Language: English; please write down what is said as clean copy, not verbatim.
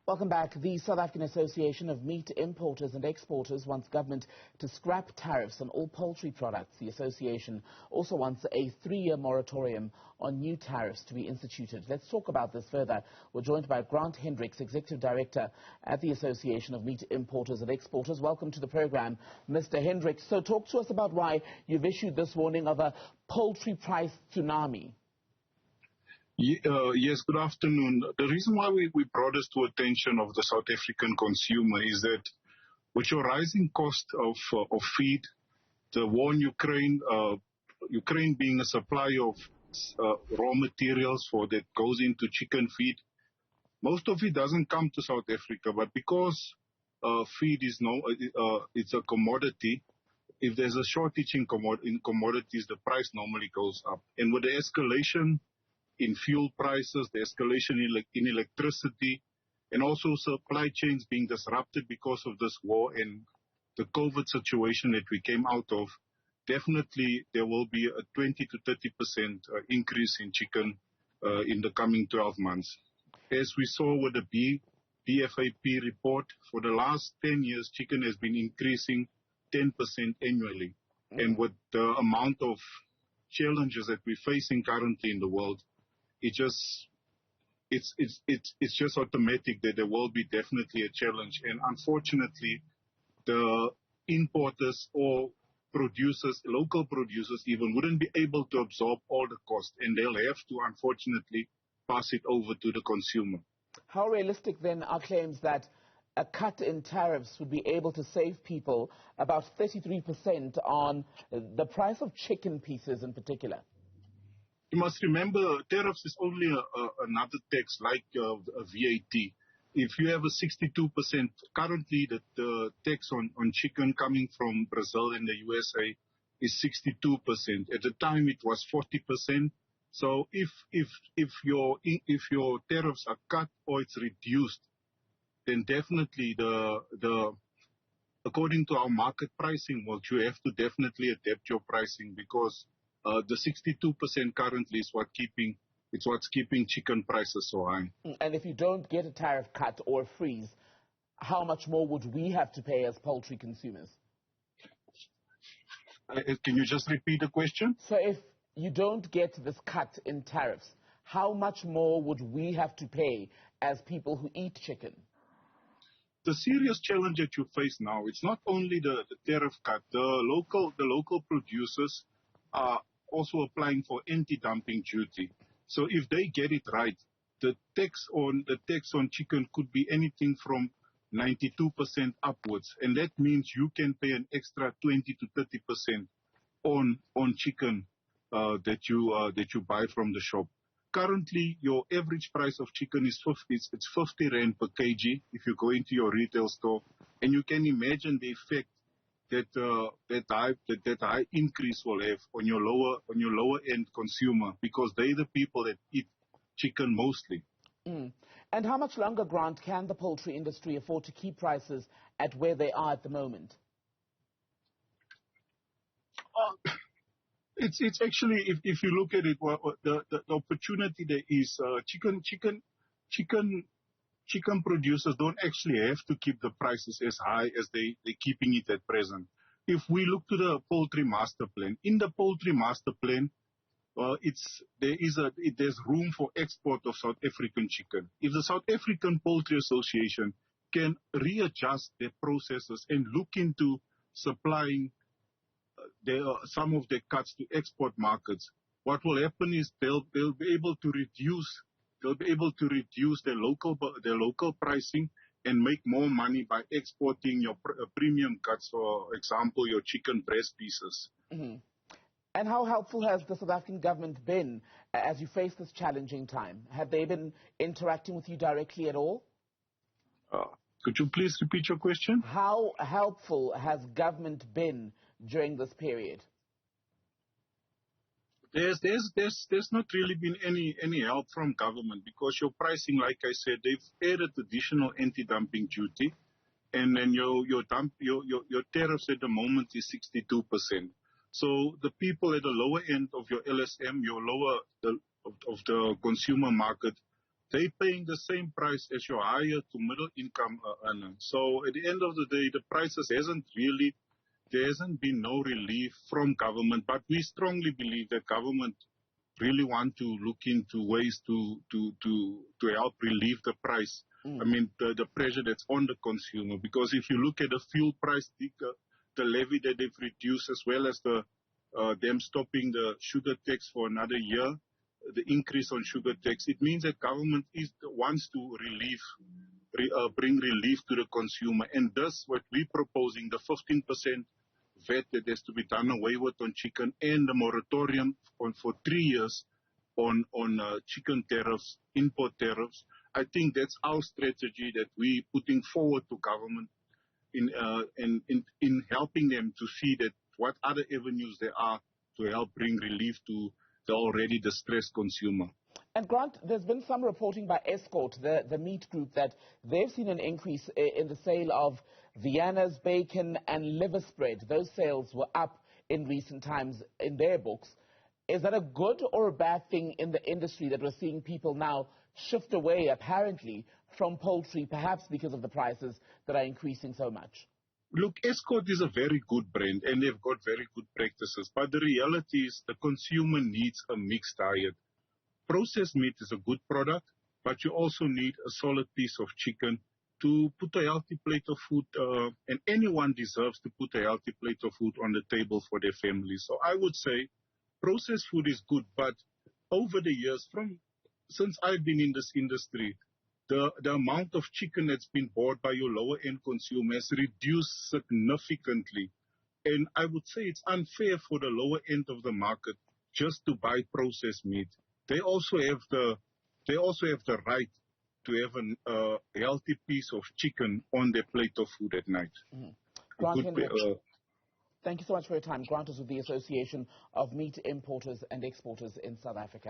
Welcome back. The South African Association of Meat Importers and Exporters wants government to scrap tariffs on all poultry products. The association also wants a 3-year moratorium on new tariffs to be instituted. Let's talk about this further. We're joined by Grant Hendricks, Executive Director at the Association of Meat Importers and Exporters. Welcome to the program, Mr. Hendricks. So talk to us about why you've issued this warning of a poultry price tsunami. Yes, good afternoon. The reason why we brought this to attention of the South African consumer is that with your rising cost of feed, the war in Ukraine, Ukraine being a supplier of raw materials for that goes into chicken feed, most of it doesn't come to South Africa. But because feed is it's a commodity, if there's a shortage in commodities, the price normally goes up. And with the escalation in fuel prices, the escalation in electricity, and also supply chains being disrupted because of this war and the COVID situation that we came out of, definitely there will be a 20 to 30% increase in chicken in the coming 12 months. As we saw with the BFAP report, for the last 10 years, chicken has been increasing 10% annually. And with the amount of challenges that we're facing currently in the world, it's just automatic that there will be definitely a challenge. And unfortunately, the importers or producers, local producers even, wouldn't be able to absorb all the cost, and they'll have to, unfortunately, pass it over to the consumer. How realistic then are claims that a cut in tariffs would be able to save people about 33% on the price of chicken pieces in particular? You must remember, tariffs is only another tax like a VAT. If you have a 62%, currently the tax on chicken coming from Brazil and the USA is 62%. At the time it was 40%. So if your tariffs are cut or it's reduced, then definitely according to our market pricing, well, you have to definitely adapt your pricing, because the 62% currently is what's keeping chicken prices so high. And if you don't get a tariff cut or a freeze, how much more would we have to pay as poultry consumers? Can you just repeat the question? So if you don't get this cut in tariffs, how much more would we have to pay as people who eat chicken? The serious challenge that you face now, it's not only the tariff cut. The local producers are also applying for anti-dumping duty. So if they get it right, the tax on chicken could be anything from 92% upwards, and that means you can pay an extra 20 to 30% on chicken that you buy from the shop. Currently, your average price of chicken is 50 rand per kg if you go into your retail store, and you can imagine the effect that high increase will have on your lower end consumer, because they're the people that eat chicken mostly. And how much longer, Grant, can the poultry industry afford to keep prices at where they are at the moment? It's actually, if you look at it, the opportunity there is, chicken producers don't actually have to keep the prices as high as they're keeping it at present. If we look to the poultry master plan, in the poultry master plan, there's room for export of South African chicken. If the South African Poultry Association can readjust their processes and look into supplying some of their cuts to export markets, what will happen is they'll be able to reduce their local pricing and make more money by exporting your premium cuts, for example, your chicken breast pieces. And how helpful has the South African government been as you face this challenging time? Have they been interacting with you directly at all? Could you please repeat your question? How helpful has government been during this period? There's not really been any help from government, because your pricing, like I said, they've added additional anti-dumping duty, and then your tariffs at the moment is 62%. So the people at the lower end of your LSM, of the consumer market, they're paying the same price as your higher to middle income earner. So at the end of the day, the prices there hasn't been no relief from government, but we strongly believe that government really want to look into ways to help relieve the price. I mean, the pressure that's on the consumer. Because if you look at the fuel price, the levy that they've reduced, as well as them stopping the sugar tax for another year, the increase on sugar tax, it means that government wants to bring relief to the consumer. And thus, what we're proposing, the 15% VAT that has to be done away with on chicken, and the moratorium for 3 years on chicken tariffs, import tariffs. I think that's our strategy that we're putting forward to government in helping them to see that what other avenues there are to help bring relief to the already distressed consumer. And Grant, there's been some reporting by Escort, the meat group, that they've seen an increase in the sale of Vienna's, bacon and liver spread. Those sales were up in recent times in their books. Is that a good or a bad thing in the industry that we're seeing people now shift away, apparently, from poultry, perhaps because of the prices that are increasing so much? Look, Escort is a very good brand and they've got very good practices. But the reality is the consumer needs a mixed diet. Processed meat is a good product, but you also need a solid piece of chicken to put a healthy plate of food, and anyone deserves to put a healthy plate of food on the table for their family. So I would say processed food is good, but over the years, since I've been in this industry, the amount of chicken that's been bought by your lower end consumers reduced significantly. And I would say it's unfair for the lower end of the market just to buy processed meat. They also have the right to have a healthy piece of chicken on their plate of food at night. Grant Hendricks, thank you so much for your time. Grant is with the Association of Meat Importers and Exporters in South Africa.